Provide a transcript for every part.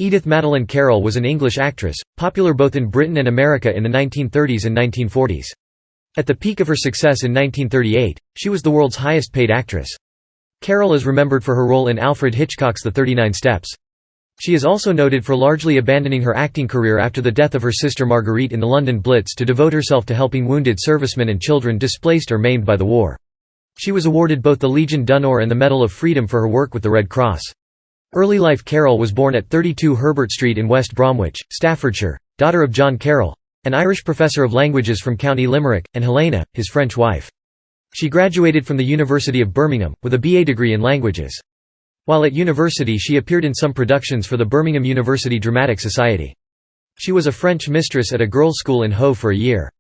Edith Madeline Carroll was an English actress, popular both in Britain and America in the 1930s and 1940s. At the peak of her success in 1938, she was the world's highest-paid actress. Carroll is remembered for her role in Alfred Hitchcock's The 39 Steps. She is also noted for largely abandoning her acting career after the death of her sister Marguerite in the London Blitz to devote herself to helping wounded servicemen and children displaced or maimed by the war. She was awarded both the Legion d'Honneur and the Medal of Freedom for her work with the Red Cross. Early life Carroll was born at 32 Herbert Street in West Bromwich, Staffordshire, daughter of John Carroll, an Irish professor of languages from County Limerick, and Helena, his French wife. She graduated from the University of Birmingham, with a BA degree in languages. While at university she appeared in some productions for the Birmingham University Dramatic Society. She was a French mistress at a girls' school in Hove for a year.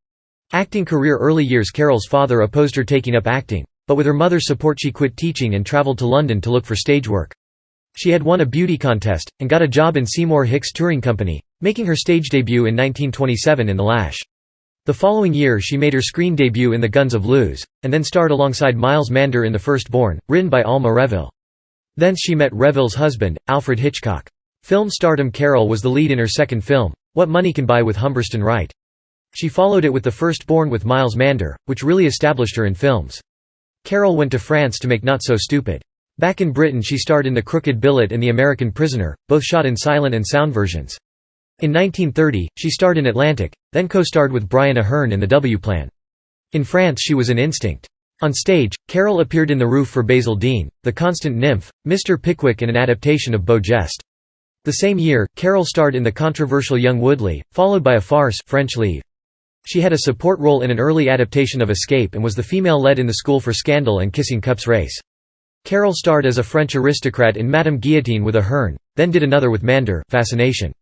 Acting career Early years Carroll's father opposed her taking up acting, but with her mother's support she quit teaching and travelled to London to look for stage work. She had won a beauty contest, and got a job in Seymour Hicks Touring Company, making her stage debut in 1927 in The Lash. The following year she made her screen debut in The Guns of Luz, and then starred alongside Miles Mander in The Firstborn, written by Alma Reville. Thence she met Reville's husband, Alfred Hitchcock. Film stardom Carroll was the lead in her second film, What Money Can Buy with Humberston Wright. She followed it with The Firstborn with Miles Mander, which really established her in films. Carroll went to France to make Not So Stupid. Back in Britain she starred in The Crooked Billet and The American Prisoner, both shot in silent and sound versions. In 1930, she starred in Atlantic, then co-starred with Brian Aherne in The W Plan. In France she was in Instinct. On stage, Carroll appeared in The Roof for Basil Dean, The Constant Nymph, Mr. Pickwick and an adaptation of Beau Geste. The same year, Carroll starred in the controversial Young Woodley, followed by a farce, French Leave. She had a support role in an early adaptation of Escape and was the female lead in The School for Scandal and Kissing Cups Race. Carroll starred as a French aristocrat in Madame Guillotine with Aherne, then did another with Mander, Fascination.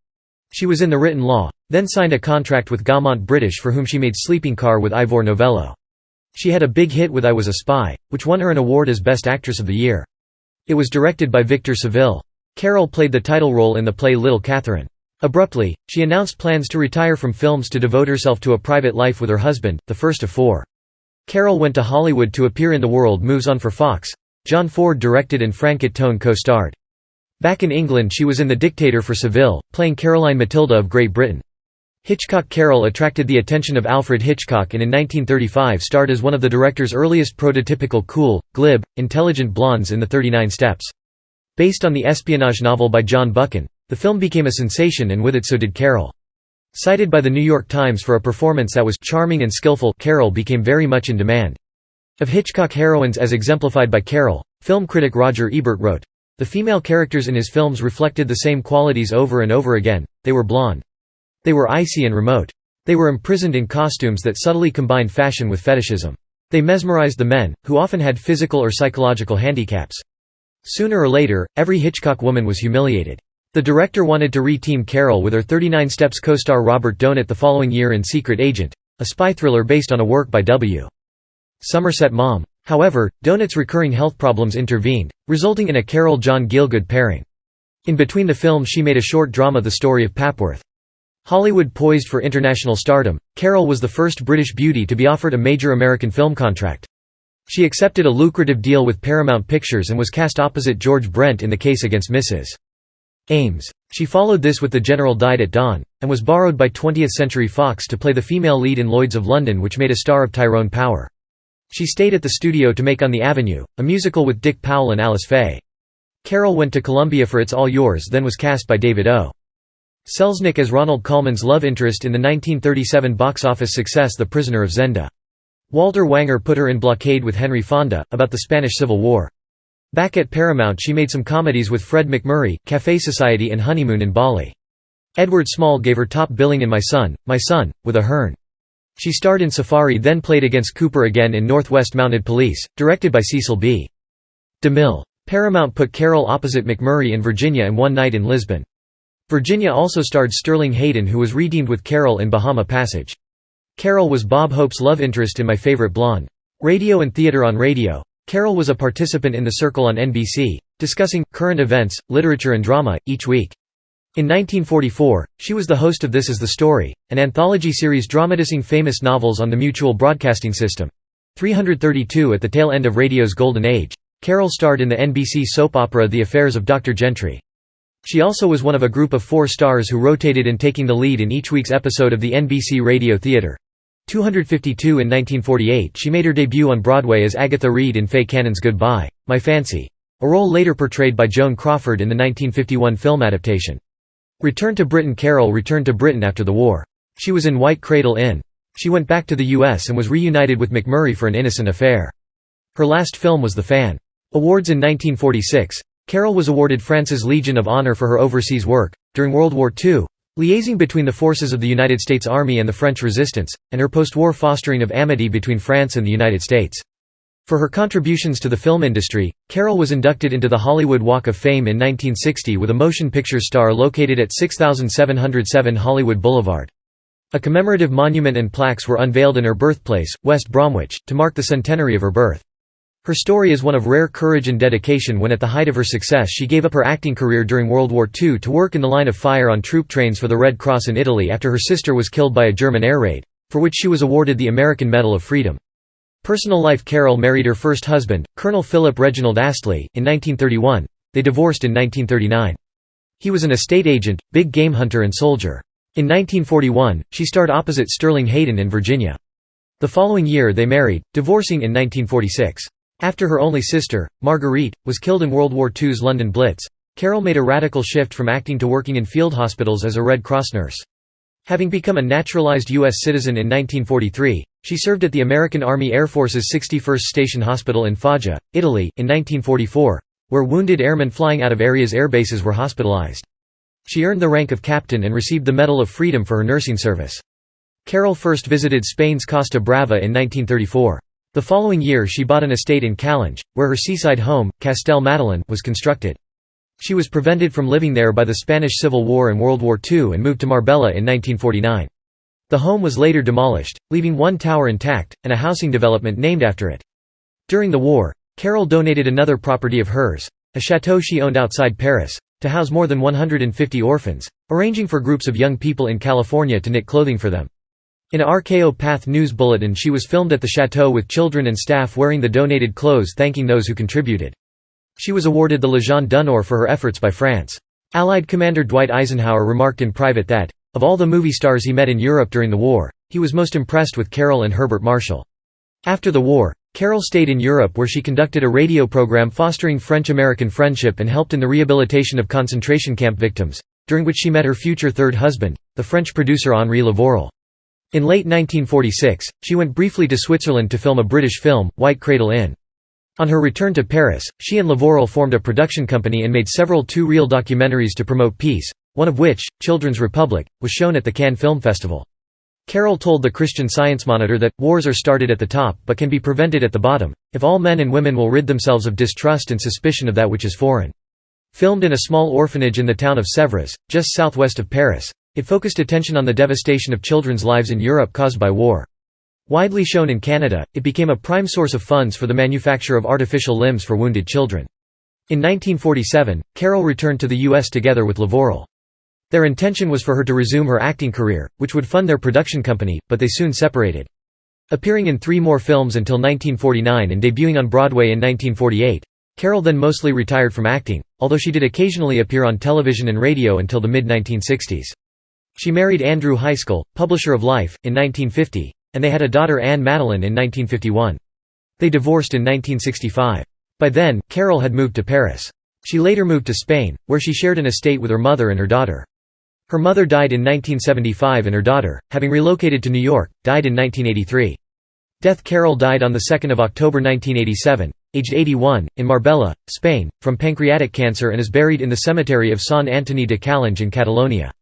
She was in The Written Law, then signed a contract with Gaumont British for whom she made Sleeping Car with Ivor Novello. She had a big hit with I Was a Spy, which won her an award as Best Actress of the Year. It was directed by Victor Saville. Carroll played the title role in the play Little Catherine. Abruptly, she announced plans to retire from films to devote herself to a private life with her husband, the first of four. Carroll went to Hollywood to appear in The World Moves On for Fox. John Ford directed and Franket Tone co-starred. Back in England she was in The Dictator for Seville, playing Caroline Matilda of Great Britain. Hitchcock Carroll attracted the attention of Alfred Hitchcock and in 1935 starred as one of the director's earliest prototypical cool, glib, intelligent blondes in The 39 Steps. Based on the espionage novel by John Buchan, the film became a sensation and with it so did Carroll. Cited by the New York Times for a performance that was charming and skillful, Carroll became very much in demand. Of Hitchcock heroines as exemplified by Carroll, film critic Roger Ebert wrote, "The female characters in his films reflected the same qualities over and over again. They were blonde. They were icy and remote. They were imprisoned in costumes that subtly combined fashion with fetishism. They mesmerized the men, who often had physical or psychological handicaps." Sooner or later, every Hitchcock woman was humiliated. The director wanted to re-team Carroll with her 39 Steps co-star Robert Donat the following year in Secret Agent, a spy thriller based on a work by W. Somerset Maugham. However, Donat's recurring health problems intervened, resulting in a Carroll-John Gielgud pairing. In between the films she made a short drama The Story of Papworth. Hollywood poised for international stardom, Carroll was the first British beauty to be offered a major American film contract. She accepted a lucrative deal with Paramount Pictures and was cast opposite George Brent in The Case Against Mrs. Ames. She followed this with The General Died at Dawn, and was borrowed by 20th Century Fox to play the female lead in Lloyds of London, which made a star of Tyrone Power. She stayed at the studio to make On the Avenue, a musical with Dick Powell and Alice Faye. Carroll went to Columbia for It's All Yours, then was cast by David O. Selznick as Ronald Colman's love interest in the 1937 box office success The Prisoner of Zenda. Walter Wanger put her in Blockade with Henry Fonda, about the Spanish Civil War. Back at Paramount she made some comedies with Fred McMurray, Café Society and Honeymoon in Bali. Edward Small gave her top billing in My Son, with Aherne. She starred in Safari, then played against Cooper again in Northwest Mounted Police, directed by Cecil B. DeMille. Paramount put Carroll opposite McMurray in Virginia and One Night in Lisbon. Virginia also starred Sterling Hayden, who was redeemed with Carroll in Bahama Passage. Carroll was Bob Hope's love interest in My Favorite Blonde. Radio and theater. On radio, Carroll was a participant in The Circle on NBC, discussing current events, literature and drama, each week. In 1944, she was the host of This Is the Story, an anthology series dramatizing famous novels on the Mutual Broadcasting System. 332 at the tail end of radio's golden age, Carroll starred in the NBC soap opera The Affairs of Dr. Gentry. She also was one of a group of 4 stars who rotated in taking the lead in each week's episode of the NBC Radio Theatre. 252 in 1948 she made her debut on Broadway as Agatha Reed in Fay Cannon's Goodbye, My Fancy, a role later portrayed by Joan Crawford in the 1951 film adaptation. Return to Britain. Carol returned to Britain after the war. She was in White Cradle Inn. She went back to the US and was reunited with McMurray for an innocent affair. Her last film was The Fan. Awards. In 1946, Carol was awarded France's Legion of Honor for her overseas work, during World War II, liaising between the forces of the United States Army and the French resistance, and her post-war fostering of amity between France and the United States. For her contributions to the film industry, Carol was inducted into the Hollywood Walk of Fame in 1960 with a motion picture star located at 6707 Hollywood Boulevard. A commemorative monument and plaques were unveiled in her birthplace, West Bromwich, to mark the centenary of her birth. Her story is one of rare courage and dedication when at the height of her success she gave up her acting career during World War II to work in the line of fire on troop trains for the Red Cross in Italy after her sister was killed by a German air raid, for which she was awarded the American Medal of Freedom. Personal life. Carol married her first husband, Colonel Philip Reginald Astley, in 1931. They divorced in 1939. He was an estate agent, big game hunter and soldier. In 1941, she starred opposite Sterling Hayden in Virginia. The following year they married, divorcing in 1946. After her only sister, Marguerite, was killed in World War II's London Blitz, Carol made a radical shift from acting to working in field hospitals as a Red Cross nurse. Having become a naturalized U.S. citizen in 1943, she served at the American Army Air Force's 61st Station Hospital in Foggia, Italy, in 1944, where wounded airmen flying out of areas air bases were hospitalized. She earned the rank of captain and received the Medal of Freedom for her nursing service. Carol first visited Spain's Costa Brava in 1934. The following year she bought an estate in Calonge, where her seaside home, Castel Madelon, was constructed. She was prevented from living there by the Spanish Civil War and World War II and moved to Marbella in 1949. The home was later demolished, leaving one tower intact, and a housing development named after it. During the war, Carol donated another property of hers, a chateau she owned outside Paris, to house more than 150 orphans, arranging for groups of young people in California to knit clothing for them. In a RKO Path News bulletin she was filmed at the chateau with children and staff wearing the donated clothes thanking those who contributed. She was awarded the Légion d'honneur for her efforts by France. Allied Commander Dwight Eisenhower remarked in private that, of all the movie stars he met in Europe during the war, he was most impressed with Carol and Herbert Marshall. After the war, Carol stayed in Europe where she conducted a radio program fostering French-American friendship and helped in the rehabilitation of concentration camp victims, during which she met her future third husband, the French producer Henri Lavorel. In late 1946, she went briefly to Switzerland to film a British film, White Cradle Inn. On her return to Paris, she and Lavorel formed a production company and made several two-reel documentaries to promote peace, one of which, Children's Republic, was shown at the Cannes Film Festival. Carol told the Christian Science Monitor that, wars are started at the top but can be prevented at the bottom, if all men and women will rid themselves of distrust and suspicion of that which is foreign. Filmed in a small orphanage in the town of Sèvres, just southwest of Paris, it focused attention on the devastation of children's lives in Europe caused by war. Widely shown in Canada, it became a prime source of funds for the manufacture of artificial limbs for wounded children. In 1947, Carol returned to the U.S. together with Lavorel. Their intention was for her to resume her acting career, which would fund their production company, but they soon separated. Appearing in 3 more films until 1949 and debuting on Broadway in 1948, Carol then mostly retired from acting, although she did occasionally appear on television and radio until the mid-1960s. She married Andrew Heiskell, publisher of Life, in 1950, and they had a daughter Anne Madeline in 1951. They divorced in 1965. By then, Carol had moved to Paris. She later moved to Spain, where she shared an estate with her mother and her daughter. Her mother died in 1975 and her daughter, having relocated to New York, died in 1983. Death. Carol died on 2 October 1987, aged 81, in Marbella, Spain, from pancreatic cancer and is buried in the cemetery of Sant Antoni de Calonge in Catalonia.